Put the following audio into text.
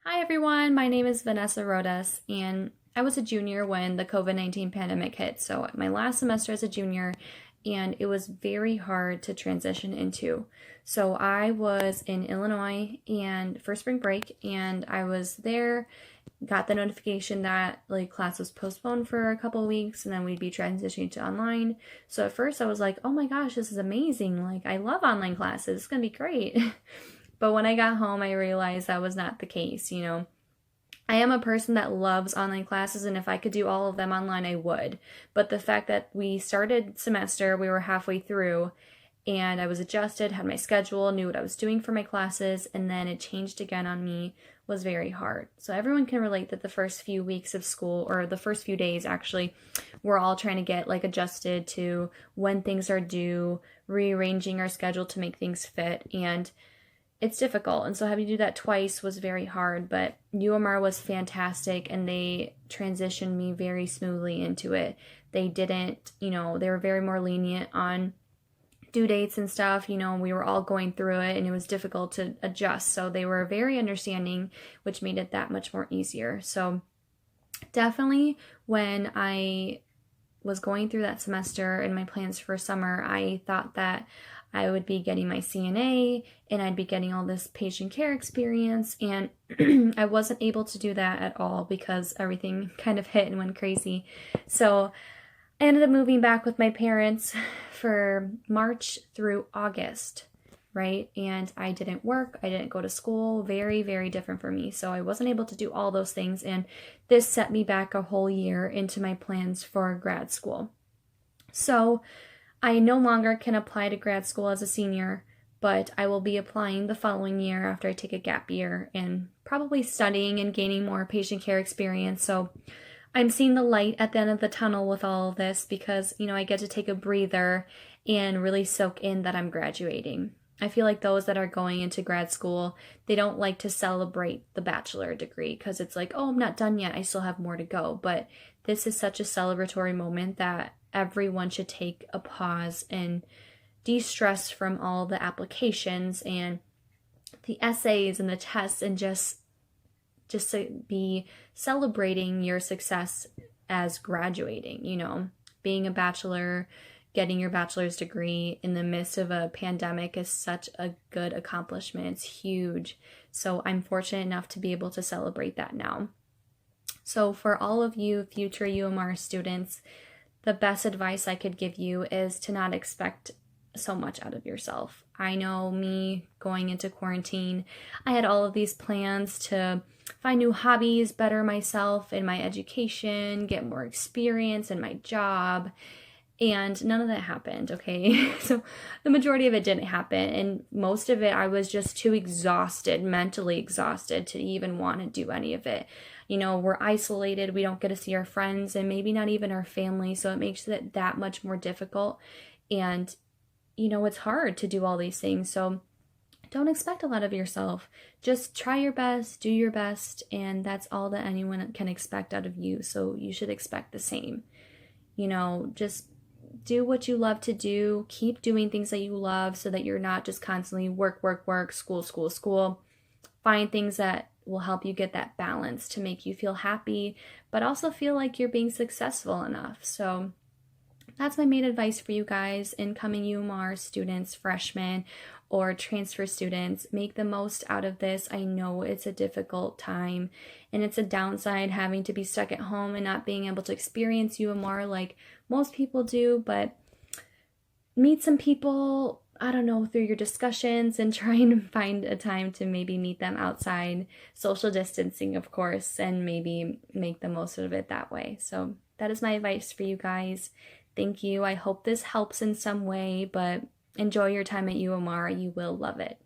Hi everyone, my name is Vanessa Rodas, and I was a junior when the COVID-19 pandemic hit. So, my last semester as a junior, and it was very hard to transition into. So, I was in Illinois and for spring break, and I was there, got the notification that class was postponed for a couple of weeks and then we'd be transitioning to online. So, at first I was like, "Oh my gosh, this is amazing. I love online classes. It's going to be great." But when I got home, I realized that was not the case. I am a person that loves online classes, and if I could do all of them online, I would. But the fact that we started semester, we were halfway through, and I was adjusted, had my schedule, knew what I was doing for my classes, and then it changed again on me was very hard. So everyone can relate that the first few weeks of school, or the first few days actually, we're all trying to get adjusted to when things are due, rearranging our schedule to make things fit, and it's difficult. And so having to do that twice was very hard, but UMR was fantastic and they transitioned me very smoothly into it. They didn't, they were very more lenient on due dates and stuff. We were all going through it and it was difficult to adjust. So they were very understanding, which made it that much more easier. So definitely when I was going through that semester and my plans for summer, I thought that I would be getting my CNA and I'd be getting all this patient care experience, and I wasn't able to do that at all because everything kind of hit and went crazy. So I ended up moving back with my parents for March through August, right? And I didn't work, I didn't go to school, very, very different for me. So I wasn't able to do all those things, and this set me back a whole year into my plans for grad school. So I no longer can apply to grad school as a senior, but I will be applying the following year after I take a gap year and probably studying and gaining more patient care experience. So I'm seeing the light at the end of the tunnel with all of this because, I get to take a breather and really soak in that I'm graduating. I feel like those that are going into grad school, they don't like to celebrate the bachelor degree because it's like, oh, I'm not done yet. I still have more to go. But this is such a celebratory moment that everyone should take a pause and de-stress from all the applications and the essays and the tests and just to be celebrating your success as graduating. Being a bachelor, getting your bachelor's degree in the midst of a pandemic is such a good accomplishment. It's huge. So I'm fortunate enough to be able to celebrate that now. So for all of you future UMR students, the best advice I could give you is to not expect so much out of yourself. I know me going into quarantine, I had all of these plans to find new hobbies, better myself in my education, get more experience in my job, and none of that happened, okay? So the majority of it didn't happen, and most of it I was just too exhausted, mentally exhausted to even want to do any of it. We're isolated, we don't get to see our friends and maybe not even our family, so it makes it that much more difficult. And it's hard to do all these things. So don't expect a lot of yourself. Just try your best, do your best, and that's all that anyone can expect out of you. So you should expect the same. Just do what you love to do. Keep doing things that you love so that you're not just constantly work, work, work, school, school, school. Find things that will help you get that balance to make you feel happy, but also feel like you're being successful enough. So that's my main advice for you guys, incoming UMR students, freshmen, or transfer students. Make the most out of this. I know it's a difficult time, and it's a downside having to be stuck at home and not being able to experience UMR like most people do, but meet some people, I don't know, through your discussions and try and find a time to maybe meet them outside, social distancing, of course, and maybe make the most of it that way. So that is my advice for you guys. Thank you. I hope this helps in some way, but enjoy your time at UMR. You will love it.